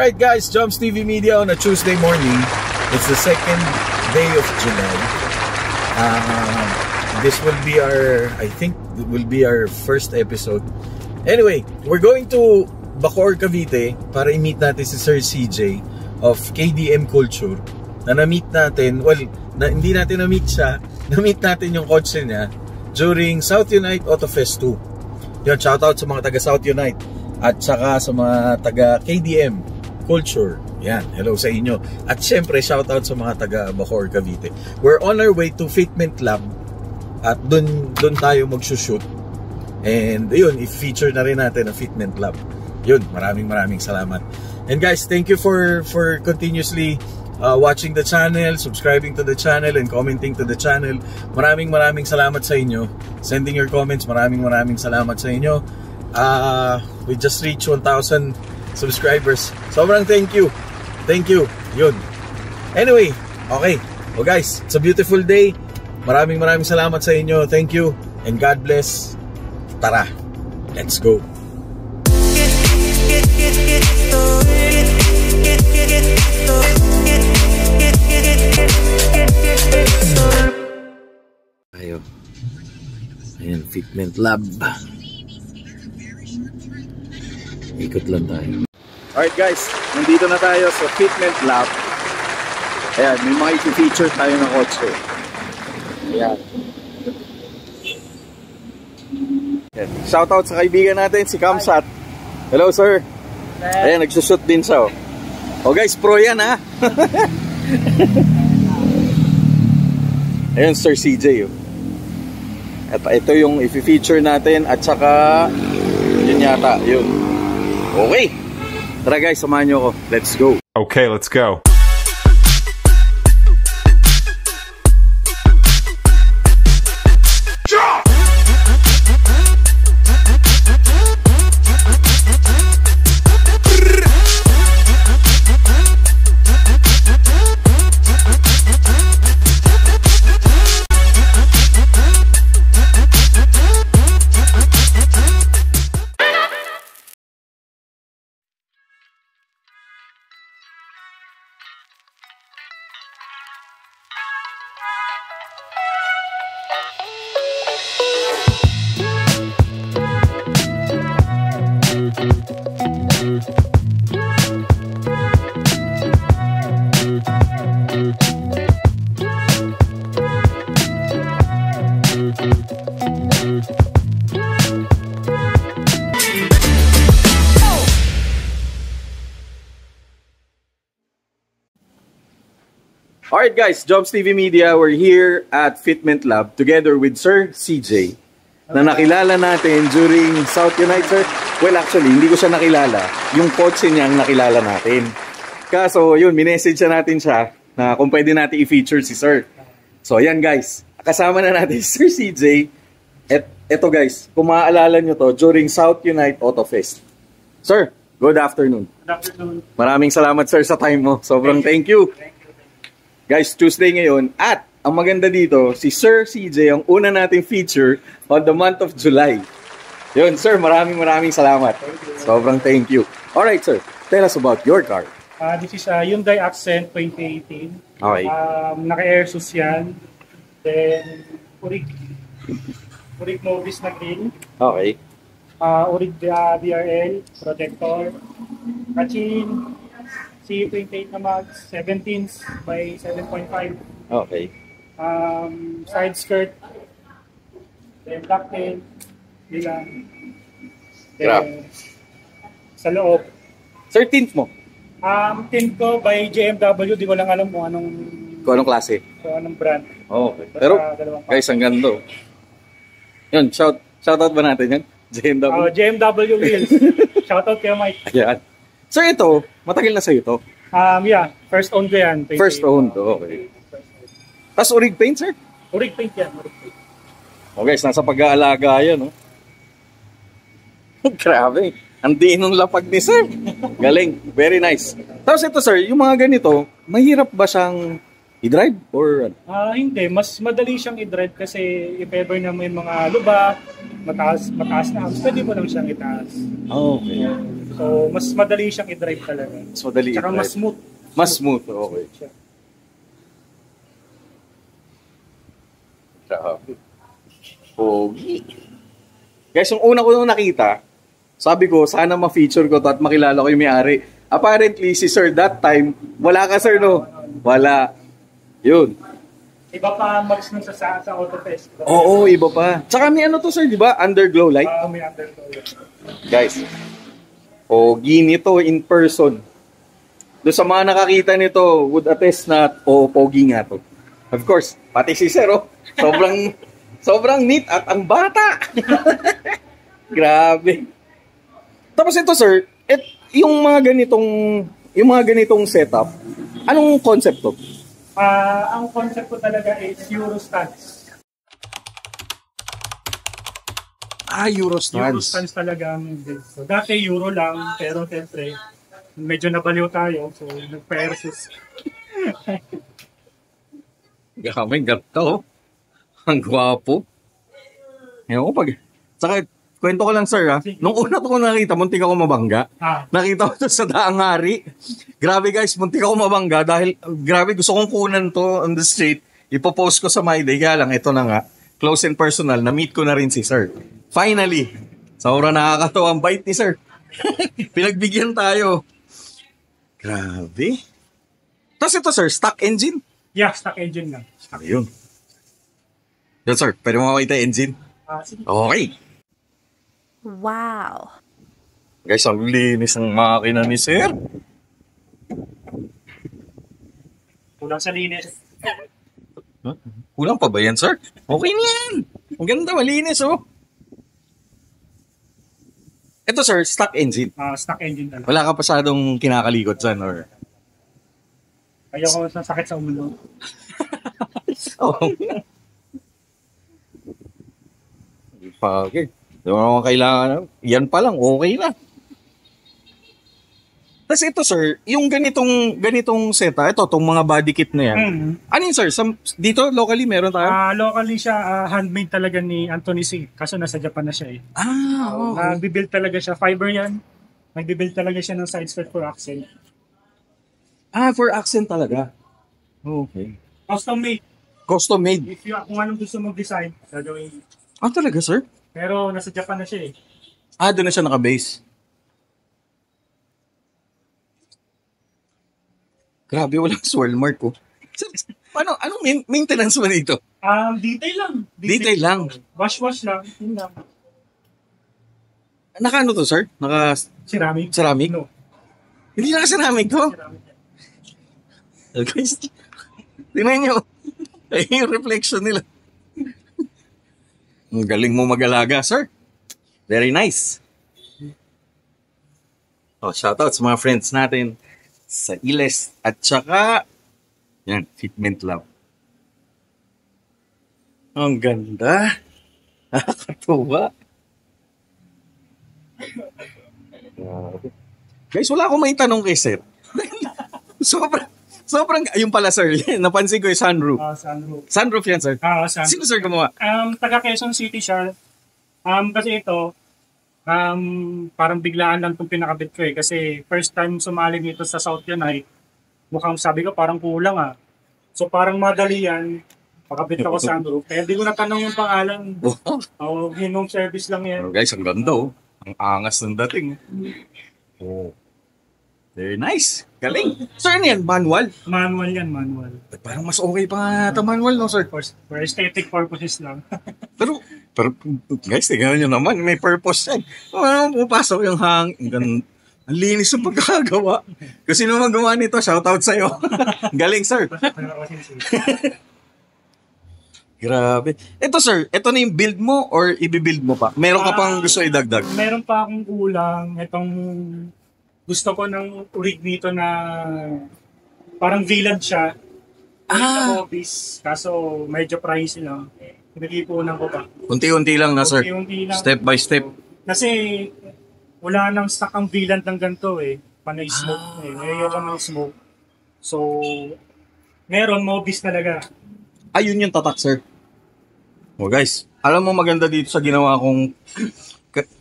Alright guys, Jumps TV Media on a Tuesday morning. It's the second day of July. This will be our, I think, will be our first episode. Anyway, we're going to Bacoor, Cavite para i-meet natin si Sir CJ of KDM Culture. Na na-meet natin, well, hindi natin na-meet siya, na-meet natin yung kotse niya during South Unite Auto Fest 2. Yun, shoutout sa mga taga South Unite at saka sa mga taga KDM Culture. Yan, hello sa inyo. At syempre, shoutout sa mga taga Bacoor, Cavite. We're on our way to Fitment Lab at dun tayo magsushoot. And yun, i-feature na rin natin ang Fitment Lab. Yun, maraming salamat. And guys, thank you for continuously watching the channel, subscribing to the channel, and commenting to the channel. Maraming salamat sa inyo. Sending your comments, maraming salamat sa inyo. We just reached 1,000 subscribers. Sobrang thank you. Yun. Anyway, okay. Oh guys, it's a beautiful day. Maraming salamat sa inyo. Thank you and God bless. Tara, let's go. Ayo. Ayan, Fitment Lab. Ikot lang tayo. Alright guys, nandito na tayo sa Fitment Lab. Ayan, may mga i-feature tayo ng kotse. Ayan. Shoutout sa kaibigan natin, si Kamsat. Hello sir. Ayan, nagsushoot din siya. Oh guys, pro yan ha. Ayan, Sir CJ. At ito yung i-feature natin at saka yun yata, yun. Okay. Tara guys, samahan nyo ako. Let's go. Okay, let's go. Alright guys, Jumps TV Media, we're here at Fitment Lab together with Sir CJ na nakilala natin during South Unite, sir. Well, actually, hindi ko siya nakilala. Yung kotse niya ang nakilala natin. Kaso, yun, minessage natin siya na kung pwede natin i-feature si Sir. So, ayan guys, kasama na natin si Sir CJ. Eto guys, kung maaalala nyo to, during South Unite Auto Fest. Sir, good afternoon. Good afternoon. Maraming salamat sir sa time mo. Sobrang thank you. Guys, Tuesday ngayon at ang maganda dito, si Sir CJ ang una nating feature on the month of July. Yun, sir, maraming salamat. Sobrang thank you. Alright, sir, tell us about your car. This is a Hyundai Accent 2018. Okay. Naka-airsus yan. Then, Urig Movis na green. Okay. Urig DRL, protector. Kachin. C28 na mags, 17s by 7.5. Okay. Side skirt. Then black tail. Bilang. Then, sa loob. Sir, tint mo? Tint ko by JMW. Di ko lang alam kung anong klase? kung anong brand. Okay. Pero, guys, ang ganda. Yun, shoutout ba natin yan? JMW? JMW wheels. Shoutout kay Mike. Ayan. Sir, ito, matagal na sa'yo ito? Yeah, first owned ko yan. First owned, okay. Tapos Urig paint, sir? Urig paint yan. Oh guys, nasa pag-aalaga yan, no? Grabe, ang dinong lapag ni sir. Galing, very nice. Tapos ito sir, yung mga ganito, mahirap ba siyang I-drive or ano? Hindi, mas madali siyang i-drive kasi if ever na may mga luba, mataas na, pwede mo lang siyang itaas. Okay. So, mas madali siyang i-drive talaga. Mas madali Tsaka i-drive. mas smooth. Mas smooth, okay. Grabe. Pogi. Guys, yung una ko nung nakita, sabi ko, sana ma-feature ko to at makilala ko yung may-ari. Apparently, si Sir that time, wala ka Sir, no? Wala. Yun. Iba pa ang mags nun sa Autofest. Oo, iba pa. Tsaka may ano to Sir, di ba? Underglow light. May underglow. Guys, pogi nito in person. Doon sa mga nakakita nito, would attest na, pogi nga to. Of course, pati si Sir, oh. Sobrang neat at ang bata. Grabe. Tapos ito Sir, yung mga ganitong setup, anong concept to? Ang concept ko talaga is Euro stance. Euro stance. Euro stance talaga ang build. So, dati Euro lang, pero siyempre, medyo nabaliw tayo, so nag-versus. Gamay, gato. Ang gwapo. Ewan ko pag... Saka, kwento ko lang sir ha. Nung una ko nakita, muntik ako mabangga. Nakita ko to sa Daang Hari. Grabe guys, muntik ako mabangga dahil grabe gusto kong kunan to on the street. Ipopost ko sa My Day. Kaya lang, ito na nga. Close and personal. Na-meet ko na rin si sir. Finally. Sobrang nakakatawa ang bite ni sir. Pinagbigyan tayo. Grabe. Tapos ito sir, stock engine? Yeah, stock engine lang. Ayun. Yun sir, pwede mo makita engine? Okay. Wow. Guys, ang linis ng makina ni sir. Kulang sa linis. Huh? Kulang pa ba yan sir? Okay na yan. Ang ganda, malinis oh. Ito sir, stock engine. Stock engine lang. Wala ka pasadong kinakalikot dyan or... Ayoko sa sakit sa ulo. Oh. Okay. Di mo naman kailangan. Yan pa lang, okay na. Tapos ito sir, yung ganitong seta, ito, itong mga body kit na yan. Ano yun sir? Dito, locally, meron tayo? Locally siya, handmade talaga ni Anthony C. Kaso nasa Japan na siya eh. Okay. Nagbibuild talaga siya, fiber yan. Nagbibuild talaga siya ng side skirt for accent. For accent talaga. Okay. Custom made. Custom made? Kung anong gusto mong design, gagawin. Talaga sir? Pero nasa Japan na siya eh. Doon na siya naka-base. Grabe, walang swirl mark ko. Anong maintenance mo dito? Detail lang. Detail lang? Wash lang. Yun lang. Naka-ano to sir? Ceramic? Ceramic? No. Hindi naka-ceramic to? Ceramic. Guys, tingnan nyo. Ayun yung reflection nila. Ang galing mo mag-alaga, sir. Very nice. Shoutout sa mga friends natin sa Iles at saka yan, Fitment Lab. Ang ganda. Nakakatuwa. Guys, wala akong may tanong kay sir. Sobrang, ayun pala sir, napansin ko yung sunroof. Sunroof. Sunroof yan sir? Sunroof. Sino sir gumawa? Taga Quezon City siya. Kasi ito, parang biglaan lang itong pinakabit ko eh. Kasi first time sumali nito sa South yan ay mukhang sabi ko parang kulang ah. So parang madali yan. Pakabit ako sunroof. Kaya di ko natanong yung pangalan. Hinong service lang yan. Guys, ang ganda oh. Ang angas ng dating. Very nice. Galing. Sir, ano yan? Manual? Manual yan, manual. Parang mas okay pa nga ito manual, no, sir? For aesthetic purposes lang. pero, guys, tingnan nyo naman. May purpose yan. Pupasok yung hangin. Ang linis yung pagkakagawa. Kasi nung magawa nito, shoutout sa'yo. Galing, sir. Grabe. Ito, sir. Ito na yung build mo or i-build mo pa? Meron ka pang gusto idagdag? Meron pa akong kulang. Itong gusto ko ng rig nito na parang VLAN siya. Hobbies. Kaso medyo pricey lang. Pinag-ipunan ko pa. Unti-unti lang na, sir. Unti-unti lang. Step by step. Kasi wala nang stock ang VLAN ng ganito eh. Panay smoke. Ngayon ka ng smoke. So, Meron, Mobis talaga. Ayun yung tatak, sir. Oh guys, alam mo maganda dito sa ginawa kong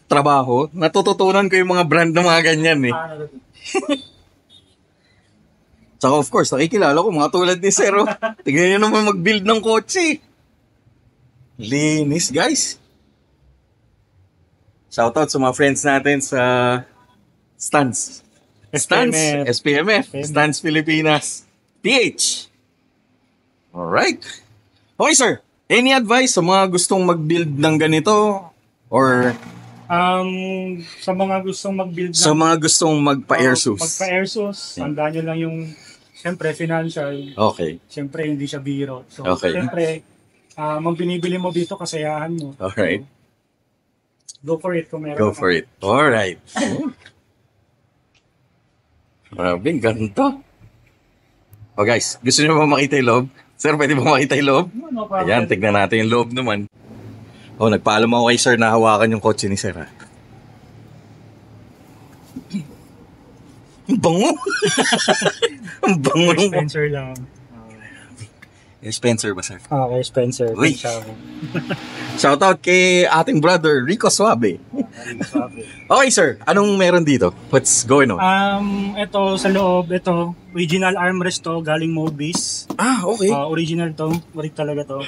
trabaho, natututunan ko yung mga brand ng mga ganyan eh. Tsaka of course, nakikilala ko mga tulad ni Sir. Oh. Tignan nyo naman mag-build ng kotse. Linis, guys. Shoutout sa mga friends natin sa Stans. SPMF. Stans Pilipinas. PH. Alright. Okay, sir. Any advice sa mga gustong mag-build ng ganito? Or sa mga gustong mag-build sa mga gustong magpa-airsus? Magpa-airsus. Tandaan nyo lang yung, siyempre, financial. Okay. Siyempre, hindi siya biro. So, okay. Siyempre, mang binibili mo dito, kasayahan mo. Alright. Go for it kung meron. Go for it. Alright. Maraming ganito. Oh guys, gusto niyo ba makita yung loob? Sir, pwede ba makita yung loob? No problem. Ayan, tignan natin yung loob naman. Oh, nagpaalam ako kay sir na hawakan yung kotse ni sir. Ha? Ang bango! Ang bango! Spencer lang. Spencer ba, sir? Okay, Spencer. Uy! Shoutout kay ating brother, Rico Suave. Okay, sir. Anong meron dito? What's going on? Ito sa loob, ito. Original armrest to, galing Mobis. Ah, okay. Original to. Urig talaga to.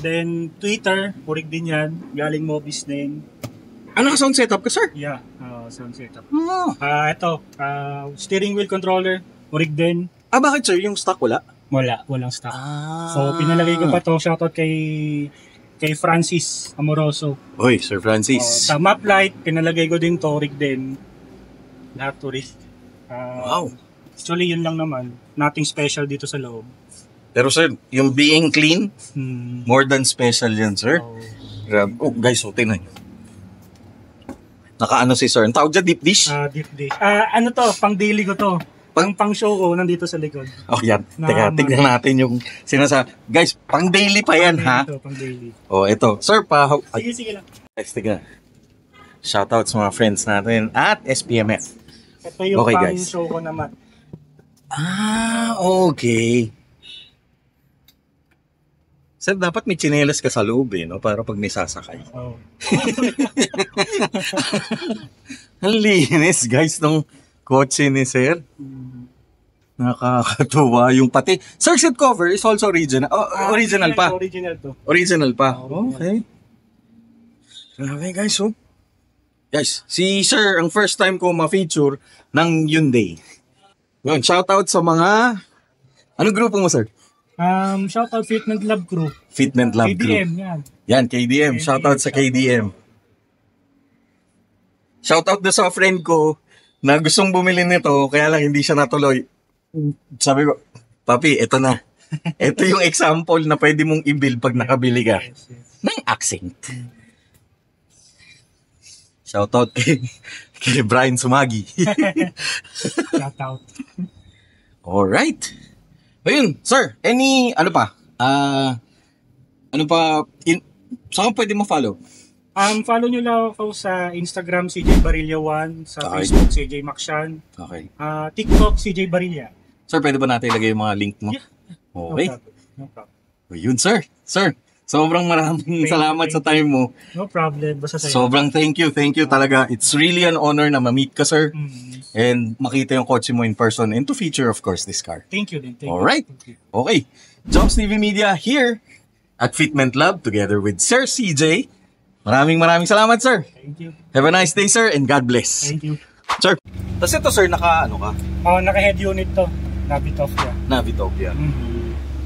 Then, Twitter, urig din yan. Galing Mobis din. Ano ka sound setup ka, sir? Yeah, sound setup. Oh. Ito, steering wheel controller, urig din. Ah, bakit, sir? Yung stock wala? Walang stock. So, pinalagay ko pa to. Shoutout kay Francis Amoroso. Oy, Sir Francis. Sa map light, pinalagay ko din to, rig din. Lahat tourist. Wow. Actually, yun lang naman. Nothing special dito sa loob. Pero sir, yung being clean, more than special yan, sir. Grabe. Oh, guys, tingnan nyo. Nakaano si sir. Ang tawag dyan, deep dish? Deep dish. Ano to, pang daily ko to. Pang show ko, nandito sa likod. Oh, yan. Teka, tignan natin yung guys, pang daily pa yan, ha? Ito, pang daily. Oh, ito. Sir, Sige lang. Guys, tignan. Shoutout sa mga friends natin at SPMF. Ito yung okay, pang guys. show ko naman. Okay. Sir, dapat may tsinelas ka sa loob, eh, no? Para pag may sasakay. Oh. Ang linis, guys, nung kotse ni sir. Nakakatuwa yung pati. Sir, seat cover is also original. Original pa. Original to. Original pa. Okay. Grabe, guys, oh. Guys, si sir, ang first time ko ma-feature ng Hyundai. Yun, shoutout sa mga... Ano grupo mo, sir? Shoutout Fitment Lab Crew. Fitment Lab Crew. KDM, yan. Yan, KDM. Shoutout sa KDM. Shoutout na sa friend ko na gustong bumili nito, kaya lang hindi siya natuloy. Sabi ko, papi, ito na. Ito yung example na pwede mong i-build pag nakabili ka ng accent. Shoutout kay Brian Sumagi. Shoutout. Alright. Ayun, sir, ano pa? Saan pwede mo follow? Follow nyo lang ako sa Instagram, CJ Barilla 1, sa Facebook, CJ Makshan. Okay. TikTok, CJ Barilla. Sir, pwede ba natin ilagay yung mga link mo? Yeah. Okay. No problem. Ayun, sir. Sir, sobrang maraming salamat sa time mo. No problem. Basta sa'yo. Sobrang thank you talaga. It's really an honor na ma-meet ka, sir. And makita yung kotse mo in person and to feature, of course, this car. Thank you din. Alright. Okay. Jobs TV Media here at Fitment Lab together with Sir CJ. Maraming salamat, sir. Thank you. Have a nice day, sir, and God bless. Thank you. Sir, tapos ito, sir, naka-ano ka? Naka-head unit to. Navitopia. Navitopia.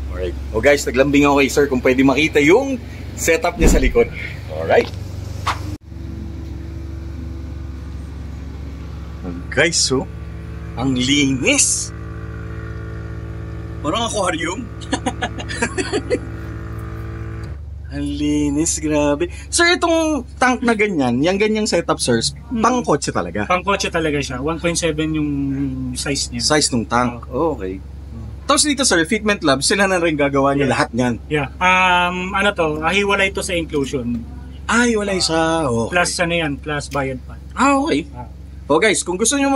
Alright. O guys, naglambing ako kay sir kung pwede makita yung setup niya sa likod. Alright. Guys, so, ang linis. Parang aquarium. Ang linis, grabe. Sir, itong tank na ganyan, yung ganyang setup, sir, pang kotse talaga? Pang kotse talaga siya. 1.7 yung size niya. Size ng tank. Okay. Tapos dito, sir, Fitment Lab, sila na rin gagawa niya lahat niyan. Yeah. Ano to, hiwalay to sa inclusion. Hiwalay siya. Okay. Plus ano yan, plus bayad pa. Okay. So guys, kung gusto niyo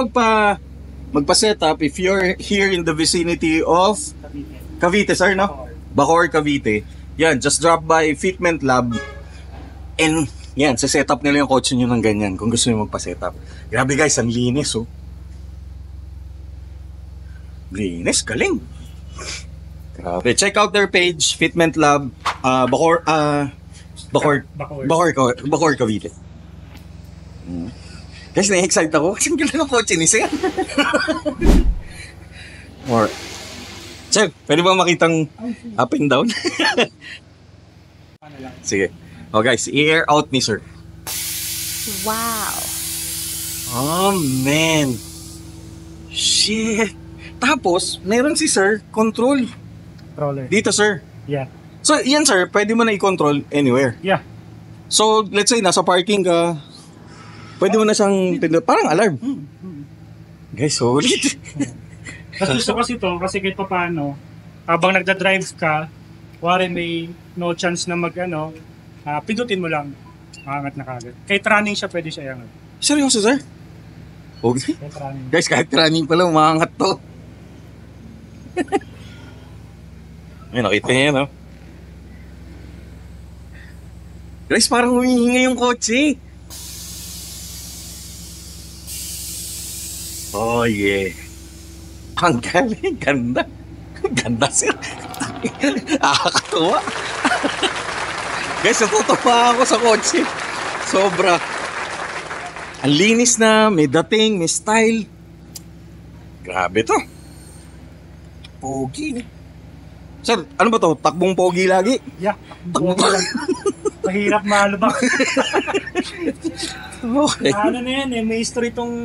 magpa-setup, if you're here in the vicinity of Cavite, sir, no? Bacoor, Cavite. Yan, just drop by Fitment Lab. And yan, set up nila yung kotse nyo ng ganyan kung gusto nyo magpa-set up. Grabe guys, ang linis, oh. Linis, galing. Grabe. Check out their page, Fitment Lab, Bacoor, Cavite. Guys, na-excite ako. Kasi ang ganda ng kotse ni Sir. Or, Sir, pwede ba makitang up and down? Sige. Oh guys, i-air out ni Sir. Wow. Oh man. Shit. Tapos, meron si Sir, control. Controller. Dito, Sir. Yeah. So, yan Sir, pwede mo na i-control anywhere. Yeah. So, let's say, nasa parking ka, pwede mo na siyang, parang alarm. Guys, solid. Kasi gusto kasi to, kasi kahit pa paano, habang nagda-drive ka, wari may no chance na pindutin mo lang, maangat na kagad. Kahit running siya, pwede siya yan. Seryoso, Sir? Okay. Kahit running. Guys, kahit running pa lang, umaangat to. Ayun, nakita niya, no? Guys, parang humihinga yung kotse. Oh, yeah. Ang galing, ganda. Ganda, Sir. Nakakatuwa. Guys, natutuwa ako sa kotse. Sobra. Ang linis na, may dating, may style. Grabe to. Pogi. Sir, ano ba to? Takbong pogi lagi? Yeah, takbong lang. Mahirap malubak. Okay. Ano na yan eh, may history tong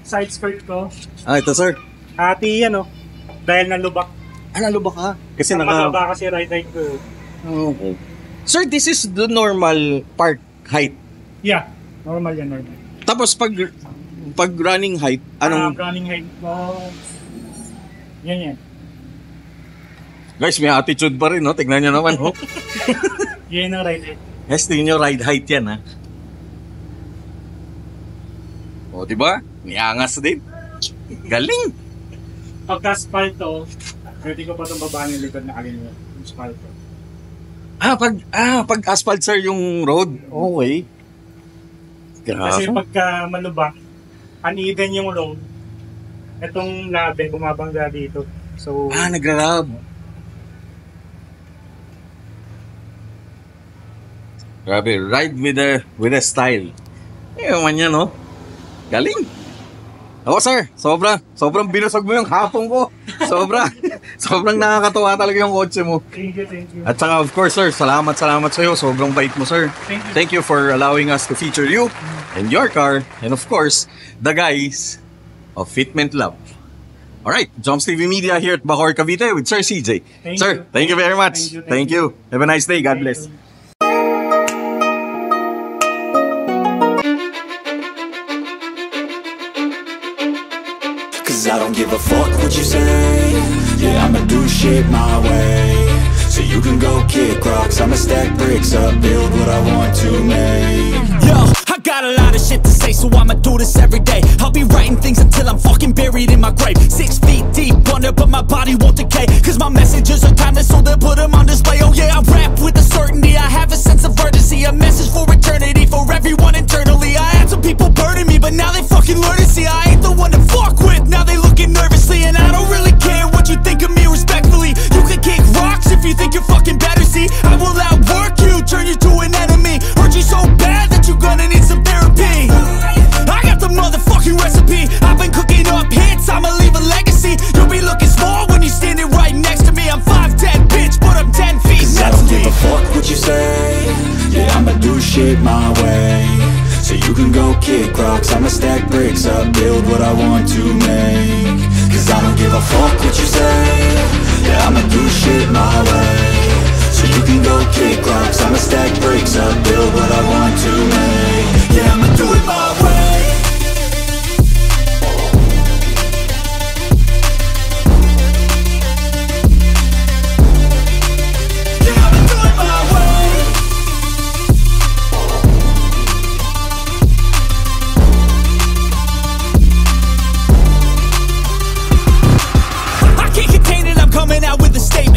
side skirt ko. Ito Sir. Hati yan dahil nalubak. Nalubak ka? Kasi Mababa kasi right ko. Okay. Sir, this is the normal park height. Yeah, normal yan, normal. Tapos pag running height, anong... running height ko, yan. Guys, may attitude pa rin, no? Tignan nyo naman, oh. Yan ang ride height. Guys, tingnan nyo ride height yan, ha? O, diba? Niangas din. Galing! Pagka-asfalto, pwede ko pa itong babaan yung likod na alin yung asfalto. Pag asphalt, sir, yung road. Okay. Grabe. Kasi pagka malubak, uneven yung road, itong labi, bumabangga dito. So, nagrarab. Grabe, ride with a style. Man yan, no? Galing. Ako, sir, sobrang binusog mo yung hapon ko. Sobrang nakakatuwa talaga yung kotse mo. Thank you. At saka, of course, sir, salamat sa iyo. Sobrang bait mo, sir. Thank you for allowing us to feature you and your car. And of course, the guys of Fitment Lab. Alright, Joms TV Media here at Bacoor, Cavite with Sir CJ. Thank you very much. Thank you. Have a nice day. God bless. Cause I don't give a fuck what you say. Yeah, I'ma do shit my way. So you can go kick rocks, I'ma stack bricks up, build what I want to make. Yo, I got a lot of shit to say, so I'ma do this every day. I'll be writing things until I'm fucking buried in my grave. 6 feet deep under, but my body won't decay. Cause my messages are timeless, so they'll put them on display. Oh yeah, I rap with a certainty, I have a sense of urgency. A message for eternity, for everyone internally. I had some people burning me, but now they fucking learn to see I ain't the one to fuck with. Now they looking nervously, and I don't really care what you think of me respectfully. You can kick rocks if you think you're fucking better, see I will outwork you, turn you to an enemy. Hurt you so bad that you're gonna need some therapy. I got the motherfucking recipe, I've been cooking up hits, I'ma leave a legacy. You'll be looking small when you're standing right next to me. I'm 5'10", bitch, but I'm 10 feet. Cause I don't give a fuck what you say. Yeah, I'ma do shit my way. So you can go kick rocks, I'ma stack bricks up, build what I want to make. Cause I don't give a fuck what you say. Yeah, I'ma do shit my way. So you can go kick rocks, I'ma stack bricks up, build what I want to make. Yeah, I'ma do it my way. Yeah, I'ma do it my way. I can't contain it, I'm coming out with a statement.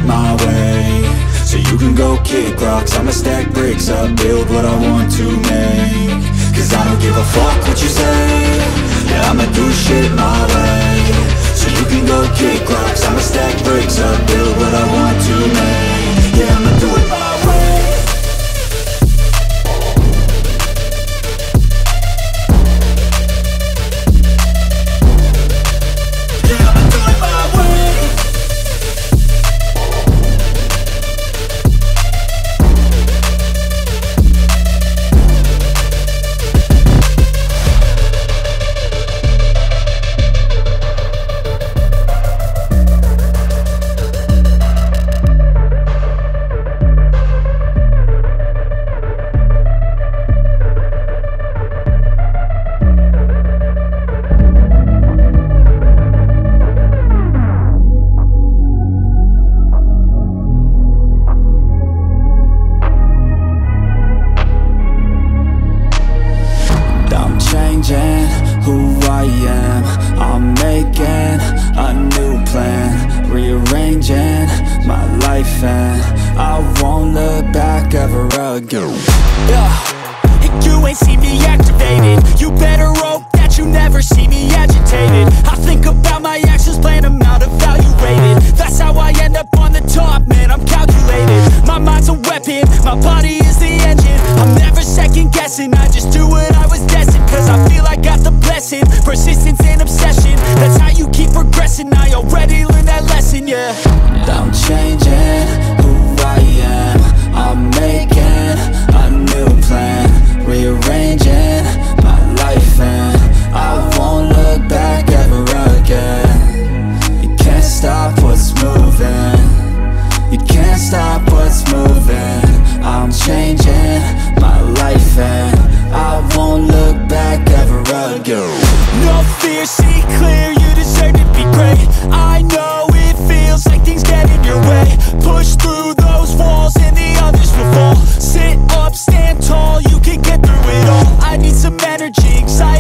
my way. So you can go kick rocks, I'ma stack bricks up, build what I want to make. Cause I don't give a fuck what you say, yeah, I'ma do shit my way. So you can go kick rocks, I'ma stack bricks up, build what I want to make. Yeah, I'ma do it my way. Yeah, I'ma do it my way. Who I am, I'm making a new plan, rearranging my life, and I won't look back ever again. And you ain't see me activated, you better hope that you never see me agitated. I think about my actions, plan them out, evaluated. That's how I end up on the top, man, I'm calculated. My mind's a weapon, my body is the engine. I'm never second guessing, I just do what I was destined. Cause I feel I got the blessing, persistence and obsession. That's how you keep progressing, I already learned that lesson, yeah. I'm changing who I am, I'm making a new plan, rearranging my life, and I won't look back ever again. You can't stop what's moving, you can't stop what's moving. I'm changing my life, and I won't look back ever again. No fear, see clear, you deserve to be great. I know it feels like things get in your way. Push through those walls and the others will fall. Sit up, stand tall, you can get through it all. I need some energy, anxiety